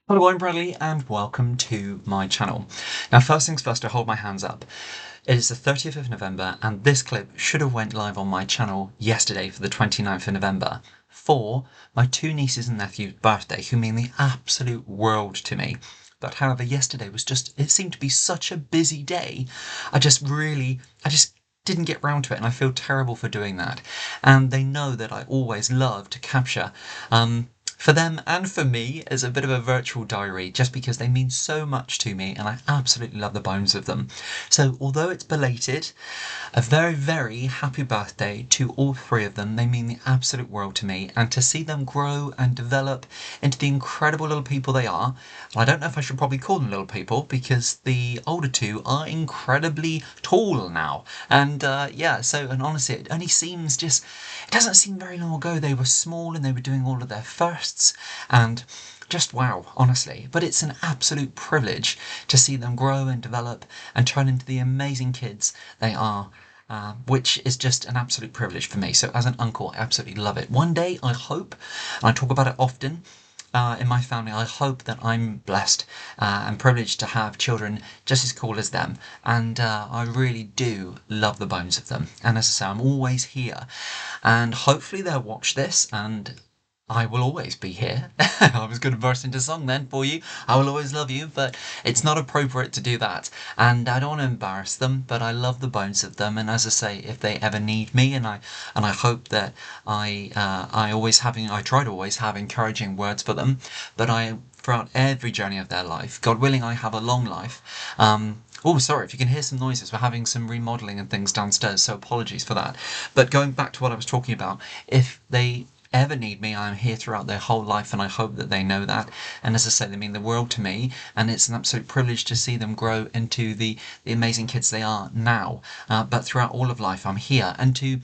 Hello, I'm Bradley and welcome to my channel. Now, first things first, I hold my hands up. It is the 30th of November and this clip should have went live on my channel yesterday for the 29th of November for my two nieces and nephew's birthday, who mean the absolute world to me. But however, yesterday was it seemed to be such a busy day. I just didn't get round to it and I feel terrible for doing that. And they know that I always love to capture for them and for me as a bit of a virtual diary, just because they mean so much to me and I absolutely love the bones of them. So although it's belated, a very, very happy birthday to all three of them. They mean the absolute world to me, and to see them grow and develop into the incredible little people they are. I don't know if I should probably call them little people, because the older two are incredibly tall now. And and honestly, it doesn't seem very long ago they were small and they were doing all of their firsts, and just wow, honestly. But it's an absolute privilege to see them grow and develop and turn into the amazing kids they are, which is just an absolute privilege for me. So as an uncle, I absolutely love it. One day, I hope, and I talk about it often, in my family, I hope that I'm blessed and privileged to have children just as cool as them. And I really do love the bones of them. And as I say, I'm always here. And hopefully they'll watch this and I will always be here. I was going to burst into song then for you. I will always love you, but it's not appropriate to do that. And I don't want to embarrass them, but I love the bones of them. And as I say, if they ever need me, and I hope that I try to always have encouraging words for them. But throughout every journey of their life, God willing, I have a long life. Oh, sorry, if you can hear some noises, we're having some remodeling and things downstairs, so apologies for that. But going back to what I was talking about, if they ever need me, I'm here throughout their whole life, and I hope that they know that. And as I say, they mean the world to me, and it's an absolute privilege to see them grow into the amazing kids they are now. But throughout all of life, I'm here. And to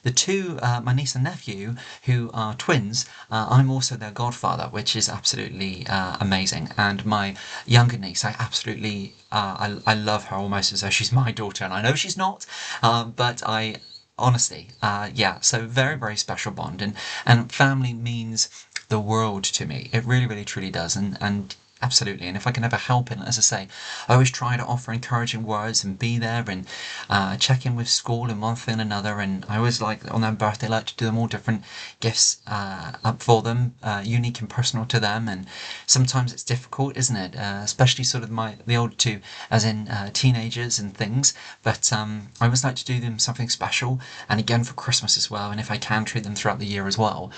the two, my niece and nephew, who are twins, I'm also their godfather, which is absolutely amazing. And my younger niece, I love her almost as though she's my daughter, and I know she's not, but I honestly, so very, very special bond, and family means the world to me. It really, really, truly does, and absolutely. And if I can ever help it, as I say, I always try to offer encouraging words and be there and check in with school and one thing and another. And I always like on their birthday, like to do them all different gifts up for them, unique and personal to them. And sometimes it's difficult, isn't it? Especially sort of the older two, as in teenagers and things. But I always like to do them something special, and again for Christmas as well. And if I can, treat them throughout the year as well.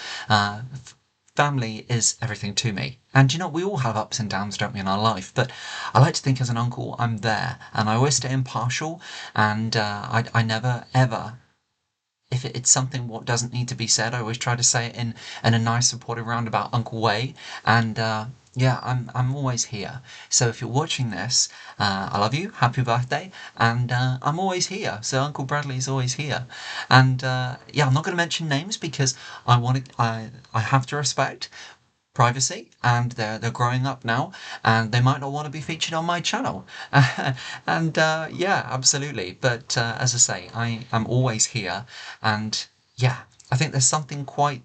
Family is everything to me. And you know, we all have ups and downs, don't we, in our life? But I like to think as an uncle, I'm there, and I always stay impartial, and I never, ever, if it's something what doesn't need to be said, I always try to say it in a nice, supportive, roundabout uncle way. And I'm always here. So if you're watching this, I love you, happy birthday, and I'm always here. So Uncle Bradley's always here. And I'm not going to mention names because I have to respect privacy, and they're growing up now, and they might not want to be featured on my channel. And absolutely. But as I say, I am always here, and yeah, I think there's something quite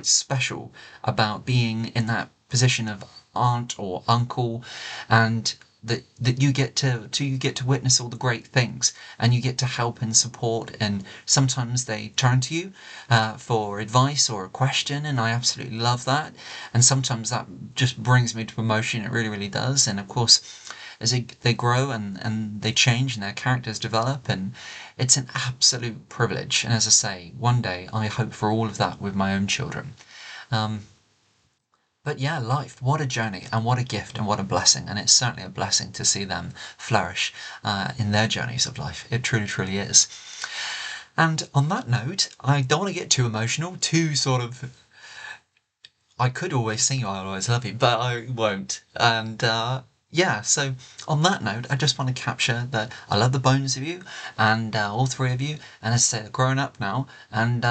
special about being in that position of aunt or uncle, and that you get to witness all the great things, and you get to help and support, and sometimes they turn to you for advice or a question, and I absolutely love that. And sometimes that just brings me to emotion. It really, really does. And of course, as they grow and they change and their characters develop, and it's an absolute privilege. And as I say, one day I hope for all of that with my own children. But yeah, life, what a journey, and what a gift, and what a blessing. And it's certainly a blessing to see them flourish in their journeys of life. It truly, truly is. And on that note, I don't want to get too emotional, too sort of. I could always sing you I'll always love you, but I won't. And so on that note, I just want to capture that I love the bones of you, and all three of you. And as I say, they're grown up now, and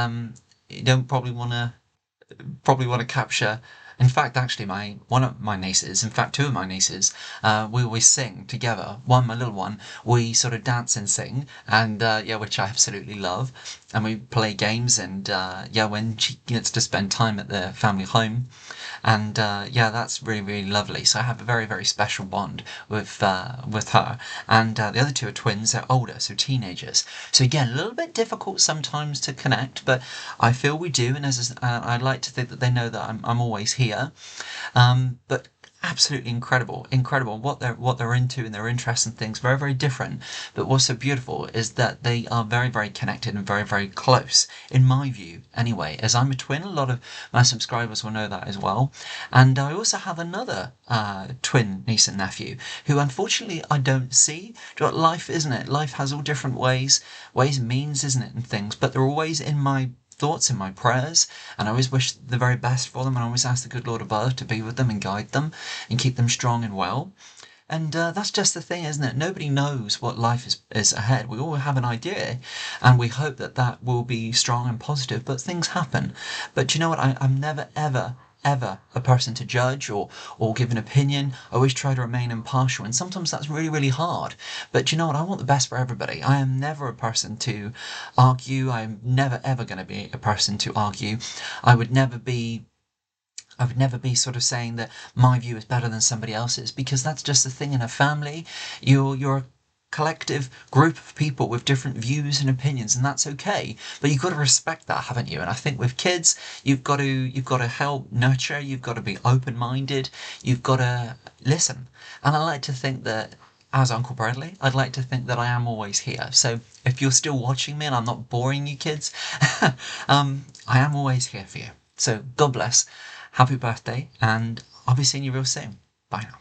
you don't probably want to capture. In fact, actually, one of my nieces, in fact, two of my nieces, we always sing together. One, my little one, we sort of dance and sing, and which I absolutely love. And we play games, and when she gets to spend time at the family home, And yeah, that's really, really lovely. So I have a very, very special bond with her. And the other two are twins. They're older, so teenagers. So again, a little bit difficult sometimes to connect, but I feel we do. And I'd like to think that they know that I'm always here. But absolutely incredible what they're into and their interests and things, very, very different. But what's so beautiful is that they are very, very connected and very, very close, in my view anyway. As I'm a twin, a lot of my subscribers will know that as well. And I also have another twin niece and nephew who unfortunately I don't see. Do you know what life, isn't it? Life has all different ways and means, isn't it, and things, but they're always in my thoughts, in my prayers, and I always wish the very best for them, and I always ask the good Lord above to be with them and guide them and keep them strong and well. And that's just the thing, isn't it? Nobody knows what life is ahead. We all have an idea, and we hope that that will be strong and positive, but things happen. But you know what? I'm never, ever a person to judge or give an opinion. I always try to remain impartial, and sometimes that's really, really hard. But you know what? I want the best for everybody. I am never a person to argue. I'm never, ever going to be a person to argue. I would never be sort of saying that my view is better than somebody else's, because that's just the thing in a family. You're a collective group of people with different views and opinions, and that's okay. But you've got to respect that, haven't you? And I think with kids, you've got to help nurture. You've got to be open-minded. You've got to listen. And I like to think that, as Uncle Bradley, I'd like to think that I am always here. So if you're still watching me and I'm not boring you kids, I am always here for you. So God bless. Happy birthday, and I'll be seeing you real soon. Bye now.